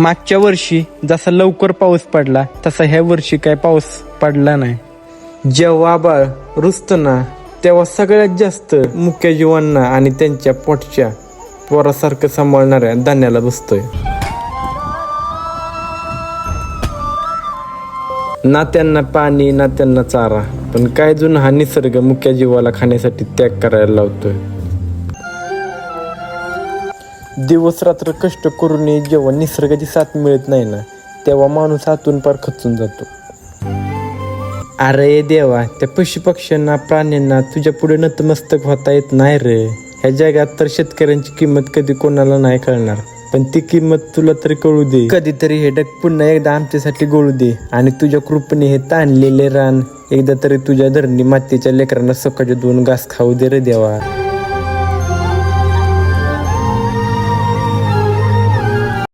मागच्या वर्षी जसा लवकर पाऊस पडला तसा ह्या वर्षी काय पाऊस पडला नाही। जेव्हा बाळ रुजतं ना तेव्हा सगळ्यात जास्त मुख्य जीवांना आणि त्यांच्या पोटच्या पोरासारखं सांभाळणाऱ्या धान्याला बसतोय। ना त्यांना पाणी ना त्यांना चारा, पण काय जुना हा निसर्ग मुख्य जीवाला खाण्यासाठी त्याग करायला लावतोय। दिवस रात्र कष्ट करूनही जेव्हा निसर्गाची साथ मिळत नाही ना तेव्हा माणूस आतून पार खचून जातो। अरे देवा, त्या पशुपक्ष्यांना प्राण्यांना तुझ्या पुढे नतमस्तक होता येत नाही रे। ह्या जगात तर शेतकऱ्यांची किंमत कधी कोणाला नाही कळणार, पण ती किंमत तुला तरी कळू दे। कधीतरी हे ढग पुन्हा एकदा आमच्यासाठी गळू दे आणि तुझ्या कृपेने हे ताणलेले रान एकदा तरी तुझ्या धरणी मातेच्या लेकरांना सकाळचे 2 घास खाऊ दे रे देवा।